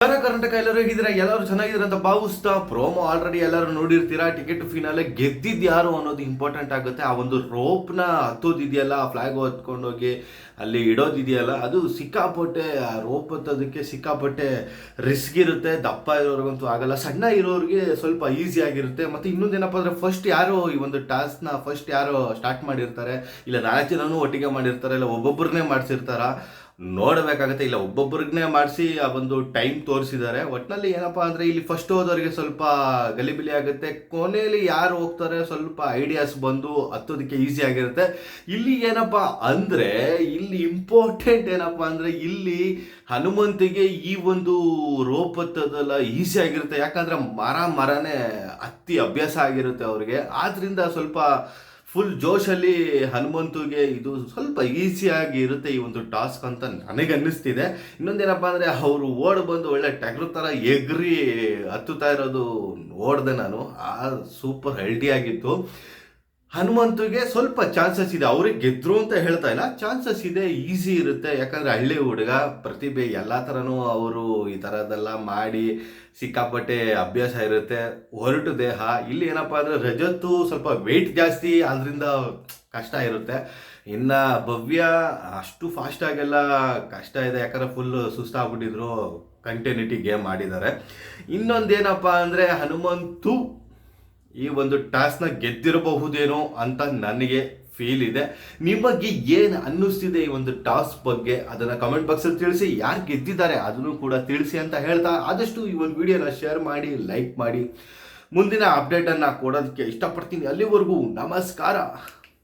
ಕರ್ನಾಟಕ ಎಲ್ಲರೂ ಹೇಗಿದ್ದೀರಾ? ಎಲ್ಲರೂ ಚೆನ್ನಾಗಿದ್ದೀರಾ ಅಂತ ಭಾವಿಸ್ತಾ ಪ್ರೋಮೋ ಆಲ್ರೆಡಿ ಎಲ್ಲರೂ ನೋಡಿರ್ತೀರಾ. ಟಿಕೆಟ್ ಫಿನಾಲೆ ಗೆದ್ದಿದ್ದು ಯಾರು ಅನ್ನೋದು ಇಂಪಾರ್ಟೆಂಟ್ ಆಗುತ್ತೆ. ಆ ಒಂದು ರೋಪ್ನ ಹತ್ತೋದಿದೆಯಲ್ಲ, ಫ್ಲಾಗ್ ಹೊತ್ಕೊಂಡೋಗಿ ಅಲ್ಲಿ ಇಡೋದಿದೆಯಲ್ಲ, ಅದು ಸಿಕ್ಕಾಪಟ್ಟೆ ಆ ರೋಪ್ ಹತ್ತೋದಕ್ಕೆ ಸಿಕ್ಕಾಪಟ್ಟೆ ರಿಸ್ಕ್ ಇರುತ್ತೆ. ದಪ್ಪ ಇರೋರ್ಗಂತೂ ಆಗಲ್ಲ, ಸಣ್ಣ ಇರೋರಿಗೆ ಸ್ವಲ್ಪ ಈಸಿ ಆಗಿರುತ್ತೆ. ಮತ್ತು ಇನ್ನೊಂದೇನಪ್ಪ ಅಂದರೆ ಫಸ್ಟ್ ಯಾರು ಈ ಒಂದು ಟಾಸ್ಕ್ನ ಫಸ್ಟ್ ಯಾರು ಸ್ಟಾರ್ಟ್ ಮಾಡಿರ್ತಾರೆ, ಇಲ್ಲ 4 ಜನನೂ ಒಟ್ಟಿಗೆ ಮಾಡಿರ್ತಾರೆ, ಇಲ್ಲ ಒಬ್ಬೊಬ್ಬರನ್ನೇ ಮಾಡಿಸಿರ್ತಾರ ನೋಡಬೇಕಾಗತ್ತೆ. ಇಲ್ಲ ಒಬ್ಬೊಬ್ಬರಿಗೇ ಮಾಡಿಸಿ ಆ ಒಂದು ಟೈಮ್ ತೋರಿಸಿದ್ದಾರೆ. ಒಟ್ಟಿನಲ್ಲಿ ಏನಪ್ಪ ಅಂದರೆ ಇಲ್ಲಿ ಫಸ್ಟ್ ಹೋದವರಿಗೆ ಸ್ವಲ್ಪ ಗಲಿಬಿಲಿ ಆಗುತ್ತೆ, ಕೊನೆಯಲ್ಲಿ ಯಾರು ಹೋಗ್ತಾರೆ ಸ್ವಲ್ಪ ಐಡಿಯಾಸ್ ಬಂದು ಹತ್ತೋದಕ್ಕೆ ಈಸಿ ಆಗಿರುತ್ತೆ. ಇಲ್ಲಿ ಏನಪ್ಪ ಅಂದರೆ ಇಲ್ಲಿ ಇಂಪಾರ್ಟೆಂಟ್ ಏನಪ್ಪ ಅಂದರೆ ಇಲ್ಲಿ ಹನುಮಂತಿಗೆ ಈ ಒಂದು ರೋಪ್ ಹತ್ತೋದೆಲ್ಲ ಈಸಿ ಆಗಿರುತ್ತೆ. ಯಾಕಂದರೆ ಮರನೇ ಹತ್ತಿ ಅಭ್ಯಾಸ ಆಗಿರುತ್ತೆ ಅವ್ರಿಗೆ. ಆದ್ದರಿಂದ ಸ್ವಲ್ಪ ಫುಲ್ ಜೋಶಲ್ಲಿ ಹನುಮಂತುಗೆ ಇದು ಸ್ವಲ್ಪ ಈಸಿಯಾಗಿ ಇರುತ್ತೆ ಈ ಒಂದು ಟಾಸ್ಕ್ ಅಂತ ನನಗೆ ಅನ್ನಿಸ್ತಿದೆ. ಇನ್ನೊಂದೇನಪ್ಪ ಅಂದರೆ ಅವರು ಬಂದು ಒಳ್ಳೆ ಟಗರು ಥರ ಎಗ್ರಿ ಹತ್ತುತ್ತಾ ಇರೋದು ನೋಡಿದೆ ನಾನು. ಆ ಸೂಪರ್ ಹೆಲ್ಡಿ ಆಗಿತ್ತು. ಹನುಮಂತುಗೆ ಸ್ವಲ್ಪ ಚಾನ್ಸಸ್ ಇದೆ, ಅವ್ರಿಗೆ ಗೆದ್ರು ಅಂತ ಹೇಳ್ತಾ ಇಲ್ಲ, ಚಾನ್ಸಸ್ ಇದೆ, ಈಸಿ ಇರುತ್ತೆ. ಯಾಕಂದರೆ ಹಳ್ಳಿ ಹುಡುಗ, ಪ್ರತಿಭೆ, ಎಲ್ಲ ಥರನೂ ಅವರು ಈ ಥರದ್ದೆಲ್ಲ ಮಾಡಿ ಸಿಕ್ಕಾಪಟ್ಟೆ ಅಭ್ಯಾಸ ಇರುತ್ತೆ, ಹೊರಟು ದೇಹ. ಇಲ್ಲಿ ಏನಪ್ಪ ಅಂದರೆ ರಜತ್ತು ಸ್ವಲ್ಪ ವೆಯ್ಟ್ ಜಾಸ್ತಿ, ಅದರಿಂದ ಕಷ್ಟ ಇರುತ್ತೆ. ಇನ್ನು ಭವ್ಯ ಅಷ್ಟು ಫಾಸ್ಟಾಗೆಲ್ಲ ಕಷ್ಟ ಇದೆ, ಯಾಕಂದರೆ ಫುಲ್ ಸುಸ್ತಾಗ್ಬಿಟ್ಟಿದ್ರು, ಕಂಟಿನ್ಯೂಟಿ ಗೇಮ್ ಆಡಿದ್ದಾರೆ. ಇನ್ನೊಂದೇನಪ್ಪ ಅಂದರೆ ಹನುಮಂತು ಈ ಒಂದು ಟಾಸ್ಕ್ನ ಗೆದ್ದಿರಬಹುದೇನೋ ಅಂತ ನನಗೆ ಫೀಲ್ ಇದೆ. ನಿಮಗೆ ಏನು ಅನ್ನಿಸ್ತಿದೆ ಈ ಒಂದು ಟಾಸ್ಕ್ ಬಗ್ಗೆ ಅದನ್ನು ಕಮೆಂಟ್ ಬಾಕ್ಸಲ್ಲಿ ತಿಳಿಸಿ. ಯಾರು ಗೆದ್ದಿದ್ದಾರೆ ಅದನ್ನು ಕೂಡ ತಿಳಿಸಿ ಅಂತ ಹೇಳ್ತಾ ಆದಷ್ಟು ಈ ಒಂದು ವಿಡಿಯೋನ ಶೇರ್ ಮಾಡಿ, ಲೈಕ್ ಮಾಡಿ. ಮುಂದಿನ ಅಪ್ಡೇಟನ್ನು ಕೊಡೋದಕ್ಕೆ ಇಷ್ಟಪಡ್ತೀನಿ. ಅಲ್ಲಿವರೆಗೂ ನಮಸ್ಕಾರ.